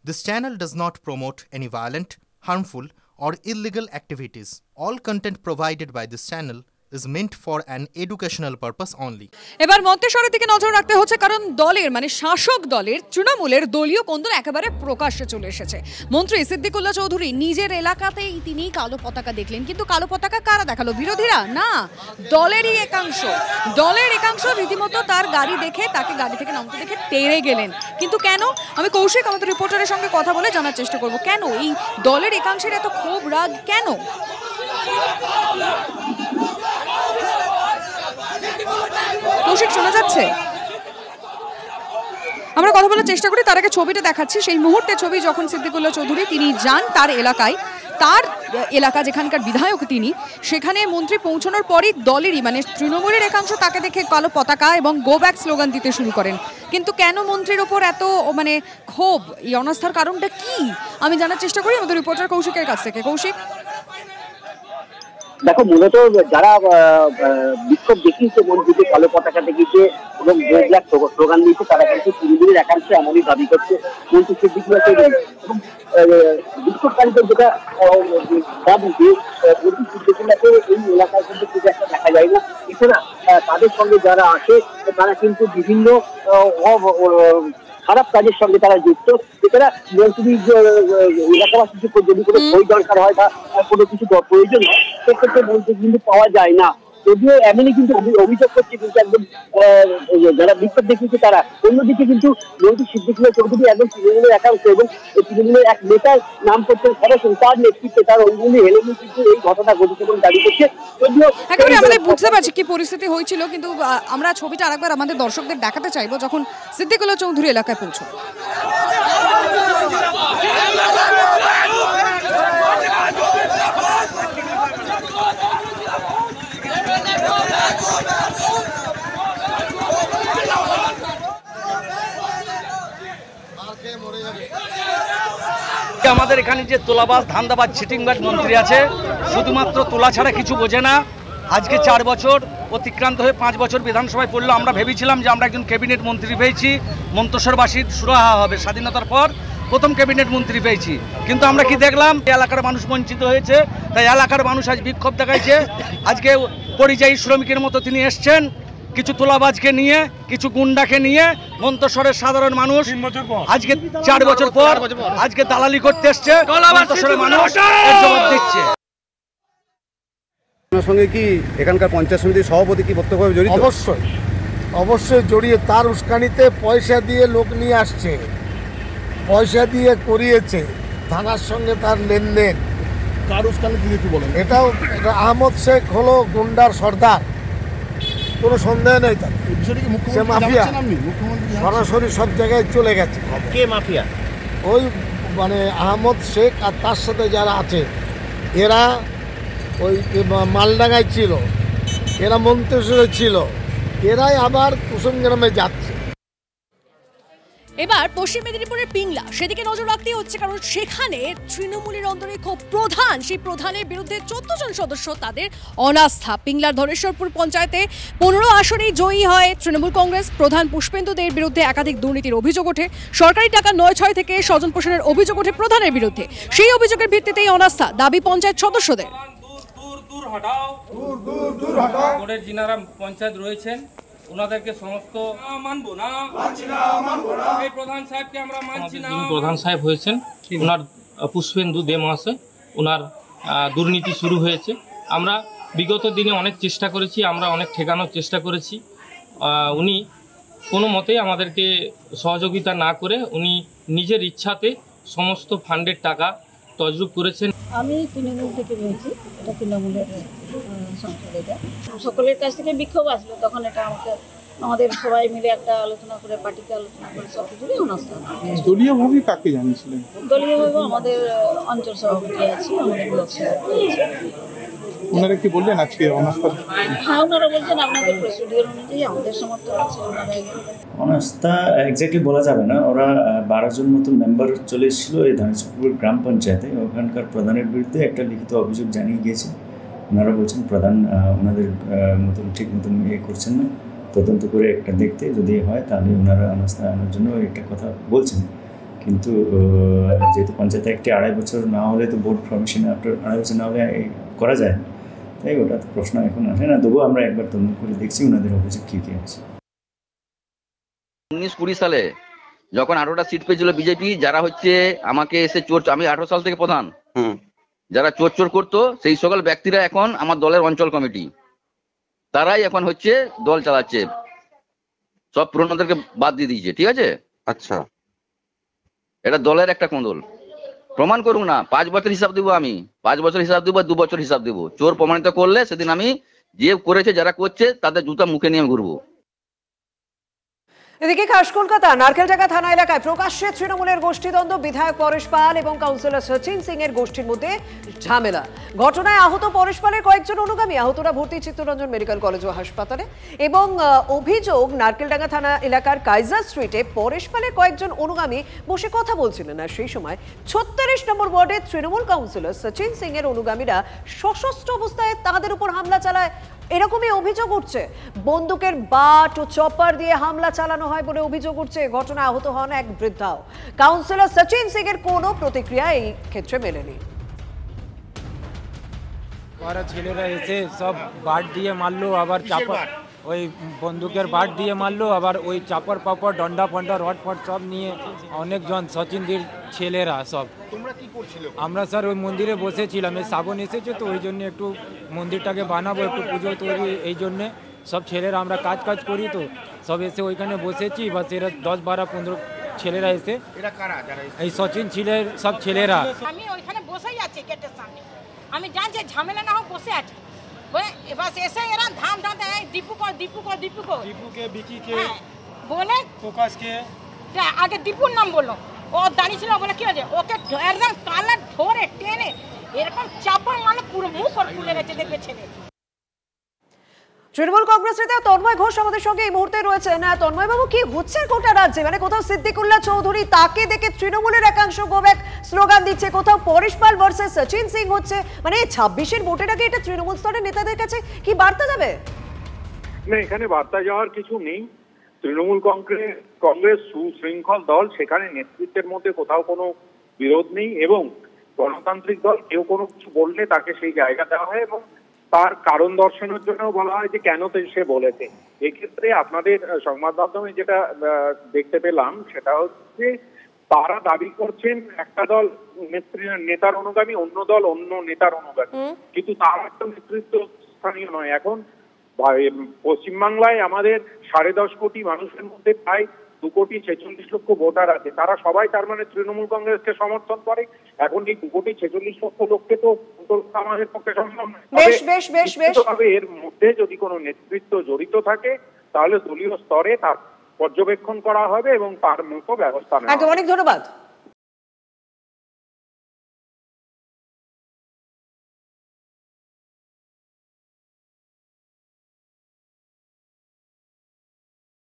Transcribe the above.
This channel does not promote any violent, harmful, or illegal activities. All content provided by this channel is meant for an educational purpose only. এবার মন্তেশ্বরের দিকে নজর রাখতে হচ্ছে, কারণ দলের মানে শাসক দলের তৃণমূলের দলীয় কোন্দল একেবারে প্রকাশ্যে চলে এসেছে। মন্ত্রী সিদ্দিকুল্লাহ চৌধুরী নিজের এলাকাতেই তিনি কালো পতাকা দেখলেন, কিন্তু কালো পতাকা কারা দেখালো? বিরোধীরা না, দলেরই একাংশ রীতিমতো তার গাড়ি দেখে তাকে গাড়ি থেকে নামতে দেখে তেড়ে গেলেন। কিন্তু কেন? আমি কৌশিক আমাদের রিপোর্টারের সঙ্গে কথা বলে জানার চেষ্টা করব কেন এই দলের একাংশের এত ক্ষোভ রাগ কেন? কৌশিক শোনা যাচ্ছে? আমরা কথা বলার চেষ্টা করি, তার আগে ছবিটা দেখাচ্ছি। সেই মুহূর্তে ছবি যখন সিদ্দিকুল্লাহ চৌধুরী তিনি যান তার এলাকায়, তার এলাকা যেখানকার বিধায়ক তিনি, সেখানে মন্ত্রী পৌঁছানোর পরই দলেরই মানে তৃণমূলের একাংশ তাকে দেখে কালো পতাকা এবং গো ব্যাক স্লোগান দিতে শুরু করেন। কিন্তু কেন মন্ত্রীর ওপর এত মানে ক্ষোভ, এই অনাস্থার কারণটা কি আমি জানার চেষ্টা করি আমাদের রিপোর্টার কৌশিকের কাছ থেকে। কৌশিক, দেখো, মূলত যারা বিক্ষোভ দেখিয়েছে, মন্ত্রীকে কালো পতাকা দেখিয়েছে এবং স্লোগান দিয়েছে, তারা কিন্তু তৃণমূলের একাংশ এমনই দাবি করছে মন্ত্রী সিদ্দিকুল্লাহ চৌধুরী। এবং বিক্ষোভকারীদের যেটা দাবি যে মন্ত্রী সিদ্দিকুল্লাহকে এই এলাকায় কিন্তু খুব একটা দেখা যায় না। এছাড়া তাদের সঙ্গে যারা আসে তারা কিন্তু বিভিন্ন খারাপ কাজের সঙ্গে তারা যুক্ত। এছাড়া মন্ত্রী এলাকাবাসীকে যদি কোনো বই দরকার হয় বা কোনো কিছু প্রয়োজন হয় সেক্ষেত্রে মন্ত্রী কিন্তু পাওয়া যায় না। যদিও এমনই কিন্তু অভিযোগ করছে কিন্তু একদম যারা বিক্ষোভ দেখিয়েছে তারা। অন্যদিকে কিন্তু মন্ত্রী সিদ্দিকুল্লাহ চৌধুরী একদম তৃণমূলের একাংশ এবং তৃণমূলের এক নেতার নাম করছেন সরাসরি, তার নেতৃত্বে তার অঙ্গুলি হেলেনি কিন্তু এই ঘটনা ঘটেছে বলে দাবি করছে। যদিও একেবারে আমরা বুঝতে পারছি কি পরিস্থিতি হয়েছিল, কিন্তু আমরা ছবিটা আরেকবার আমাদের দর্শকদের দেখাতে চাইবো যখন সিদ্দিকুল্লাহ চৌধুরী এলাকায় পৌঁছল। আমাদের এখানে যে তোলাবাজ, ধান্দাবাজ, চিটিংবাজ মন্ত্রী আছে, শুধুমাত্র তোলা ছাড়া কিছু বোঝে না। আজকে 4 বছর অতিক্রান্ত হয়ে 5 বছর বিধানসভায় পড়লো। আমরা ভেবেছিলাম যে আমরা একজন ক্যাবিনেট মন্ত্রী পেয়েছি, মন্তেশ্বরবাসীর সুরাহা হবে। স্বাধীনতার পর প্রথম ক্যাবিনেট মন্ত্রী পেয়েছি, কিন্তু আমরা কি দেখলাম? এলাকার মানুষ বঞ্চিত হয়েছে। তাই এলাকার মানুষ আজ বিক্ষোভ দেখাইছে। আজকে পরিযায়ী শ্রমিকের মতো তিনি এসছেন, কিছু তোলাবাজকে নিয়ে, কিছু গুন্ডাকে নিয়ে। মন্তেশ্বরের সাধারণ মানুষ আজকে 4 বছর পর আজকে দালালি করতে এসছে। মন্তেশ্বরের মানুষ এর জবাব দিচ্ছে। আপনার সঙ্গে কি এখানকার পঞ্চায়েত সমিতির সভাপতি কি বক্তব্যভাবে জড়িত? অবশ্যই জড়িয়ে। তার উস্কানিতে পয়সা দিয়ে লোক নিয়ে আসছে, পয়সা দিয়ে করিয়েছে, থানার সঙ্গে তার লেনদেন। কার উস্কানি দিয়ে কি বলেন? এটাও আহমদ শেখ হলো গুন্ডার সর্দার, কোনো সন্দেহ নেই। তার সে মাফিয়া, সরাসরি সব জায়গায় চলে গেছে। কে মাফিয়া? ওই মানে আহমদ শেখ আর তার সাথে যারা আছে, এরা ওই মালডাঙ্গায় ছিল, এরা মন্তেশ্বরে ছিল, এরাই আবার কুসুমগ্রামে যাচ্ছে। এবার পশ্চিম মেদিনীপুরের পিংলা, সেদিকে নজর রাখতেই হচ্ছে, কারণ সেখানে তৃণমূলের অন্তরে খুব প্রধান, সেই প্রধানের বিরুদ্ধে 14 জন সদস্য তাদের অনাস্থা। পিংলার ধরেশ্বরপুর পঞ্চায়েতে 15 আসনেই জয়ী হয় তৃণমূল কংগ্রেস। প্রধান পুষ্পেন্দু দের বিরুদ্ধে একাধিক দুর্নীতির অভিযোগ ওঠে, সরকারি টাকা 9-6 থেকে স্বজন পোষণের অভিযোগ ওঠে প্রধানের বিরুদ্ধে। সেই অভিযোগের ভিত্তিতেই অনাস্থা দাবি পঞ্চায়েত সদস্যদের। যিনারা পঞ্চায়েত রয়েছেন ওনাদেরকে সমস্ত মানবো না, এই প্রধান সাহেবকে আমরা মানছি না। যিনি প্রধান সাহেব হয়েছেন ওনার পুষ্পেন্দু দে মহাশয়, ওনার দুর্নীতি শুরু হয়েছে। আমরা বিগত দিনে অনেক চেষ্টা করেছি, আমরা অনেক ঠেকানোর চেষ্টা করেছি। উনি কোনো মতেই আমাদেরকে সহযোগিতা না করে উনি নিজের ইচ্ছাতে সমস্ত ফান্ডের টাকা তজরুপ করেছেন। আমি তৃণমূল থেকে রয়েছি, এটা তৃণমূলের সংসদ। এটা সকলের কাছ থেকে বিক্ষোভ আসলো, তখন এটা আমাদের সবাই মিলে একটা আলোচনা করে, পার্টিতে আলোচনা করে সব কিছুরই অনাস্থা। দলীয়ভাবে কাকে জানিয়েছিলেন? দলীয়ভাবে আমাদের অঞ্চল সভাপতি আছে, আমাদের ব্লক সভাপতি আছে। ওনারা কি বললেন আজকে অনাস্থা? হ্যাঁ, ওনারা বলছেন আপনাদের প্রসিডিওর অনুযায়ী আমাদের সমর্থন আছে। অনাস্থা এক্স্যাক্টলি বলা যাবে না। ওরা 12 জন মতন মেম্বার চলে এসেছিলো এই ধনেশ্বরপুর গ্রাম পঞ্চায়েতে। ওখানকার প্রধানের বিরুদ্ধে একটা লিখিত অভিযোগ জানিয়ে গিয়েছে। ওনারা বলছেন প্রধান ওনাদের মতন ঠিক মতন করছেন না, তদন্ত করে একটা দেখতে যদি হয় তাহলে ওনারা অনাস্থা আনার জন্য একটা কথা বলছেন। কিন্তু যেহেতু পঞ্চায়েতে একটি 2.5 বছর না হলে তো বোর্ড পারমিশন আফটার 2.5 বছর না হলে করা যায় না, তাই ওটা তো প্রশ্ন এখন আসে না। তবুও আমরা একবার তদন্ত করে দেখছি ওনাদের অভিযোগ কী কী আছে। 19-20 সালে যখন 18টা সিট পেয়েছিল বিজেপি, যারা হচ্ছে আমাকে এসে চোর, আমি 18 সাল থেকে প্রধান, যারা চোর করতো সেই সকল ব্যক্তিরা এখন আমার দলের অঞ্চল কমিটি, তারাই এখন হচ্ছে দল চালাচ্ছে, সব পুরনোদেরকে বাদ দিয়ে দিয়েছে। ঠিক আছে, আচ্ছা, এটা দলের একটা কোন্দল। প্রমাণ করুন না, 5 বছর হিসাব দেবো আমি, 5 বছর হিসাব দেবো, 2 বছর হিসাব দেবো। চোর প্রমাণিত করলে সেদিন আমি যে করেছে যারা করছে তাদের জুতা মুখে নিয়ে ঘুরবো। এদিকে খাস কলকাতা নারকেলডাঙ্গা থানা এলাকায় প্রকাশ্যে তৃণমূলের গোষ্ঠীদ্বন্দ্ব, বিধায়ক পরেশ পাল এবং কাউন্সিলর সচিন সিং এর গোষ্ঠীর মধ্যে ঝামেলা। ঘটনায় আহত পরেশ পালের কয়েকজন অনুগামী, আহতরা ভর্তি চিত্তরঞ্জন মেডিকেল কলেজ ও হাসপাতালে। এবং অভিযোগ, নারকেলডাঙ্গা থানা এলাকার কাইজার স্ট্রিটে পরেশ পালের কয়েকজন অনুগামী বসে কথা বলছিলেন, আর সেই সময় 36 নম্বর ওয়ার্ডে তৃণমূল কাউন্সিলর সচিন সিং এর অনুগামীরা সশস্ত্র অবস্থায় তাদের উপর হামলা চালায়, এরকমই অভিযোগ উঠছে। বন্দুকের বাট ও চপার দিয়ে হামলা চালানো হয় বলে অভিযোগ উঠছে। ঘটনায় আহত হন এক বৃদ্ধাও। কাউন্সিলর সচিন সিং এর কোনো প্রতিক্রিয়া এই ক্ষেত্রে মেলেনি। ছেলেরা এসে সব বাট দিয়ে মারলো, আবার চাপা ওই বন্দুকের বাট দিয়ে মারলো, আবার ওই চাপড় পাপড় ডন্ডা ফন্ডা রড ফট সব নিয়ে অনেকজন সচিনদের ছেলেরা সব। তোমরা কি করছিলে? আমরা স্যার ওই মন্দিরে বসেছিলাম, এই শ্রাবণ এসেছে তো ওই জন্য একটু মন্দিরটাকে বানাবো, একটু পুজো তৈরি, এই জন্যে সব ছেলেরা আমরা কাজ করি তো সব এসে ওইখানে বসেছি। বাস এরা 10-12-15 ছেলেরা এসে, এই সচিন ছিলের সব ছেলেরা। আমি ওইখানে বসেই আছি গেটের সামনে, আমি জানছি ঝামেলা না হোক বসে আছি। এবার এসে এরা ধাম দীপুকে বিকিকে বলে প্রকাশকে, আগে দীপুর নাম বললো, ও দাঁড়িয়ে ছিল, বলে কি হয়েছে, ওকে একদম কালা ধরে টেনে এরকম চাপড় মানে পুরো মুখ আর খুলে গেছে, দেখবে ছেলে। তৃণমূল কংগ্রেস নেতা তন্ময় ঘোষ আমাদের সঙ্গে এই মুহূর্তে রয়েছেন। তন্ময় বাবু, কি হচ্ছে গোটা রাজ্যে? মানে কোথাও সিদ্দিকুল্লাহ চৌধুরী, তাকে দেখে তৃণমূলের একাংশ গোব্যাক স্লোগান দিচ্ছে, কোথাও পরেশ পাল ভার্সেস সচিন সিং হচ্ছে। মানে 26-এর ভোটের আগে এটা তৃণমূল স্তরের নেতাদের কাছে কি বার্তা যাবে? না, এখানে বার্তা যাওয়ার কিছু নেই। তৃণমূল কংগ্রেস সুশৃঙ্খল দল, সেখানে নেতৃত্বের মধ্যে কোথাও কোনো বিরোধ নেই এবং গণতান্ত্রিক দল, কেউ কোনো কিছু বললে তাকে সেই জায়গা দেওয়া হয় এবং তার কারণ দর্শনের জন্য বলা হয় যে কেন সে বলেছে। এক্ষেত্রে আপনাদের সংবাদ মাধ্যমে যেটা দেখতে পেলাম সেটা হচ্ছে তারা দাবি করছেন একটা দল নেতার অনুগামী, অন্য দল অন্য নেতার অনুগামী, কিন্তু তার একটা নেতৃত্ব স্থানীয় নয়। এখন পশ্চিমবাংলায় আমাদের 10.5 কোটি মানুষের মধ্যে প্রায় 2,46,00,000 ভোটার আছে, তারা সবাই তার মানে তৃণমূল কংগ্রেসকে সমর্থন করে। এখন এই 2,46,00,000 লোককে তো আমাদের পক্ষে সম্ভব নয়। তবে এর মধ্যে যদি কোনো নেতৃত্ব জড়িত থাকে তাহলে দলীয় স্তরে তার পর্যবেক্ষণ করা হবে এবং তার মতো ব্যবস্থা নেওয়া হবে। অনেক ধন্যবাদ।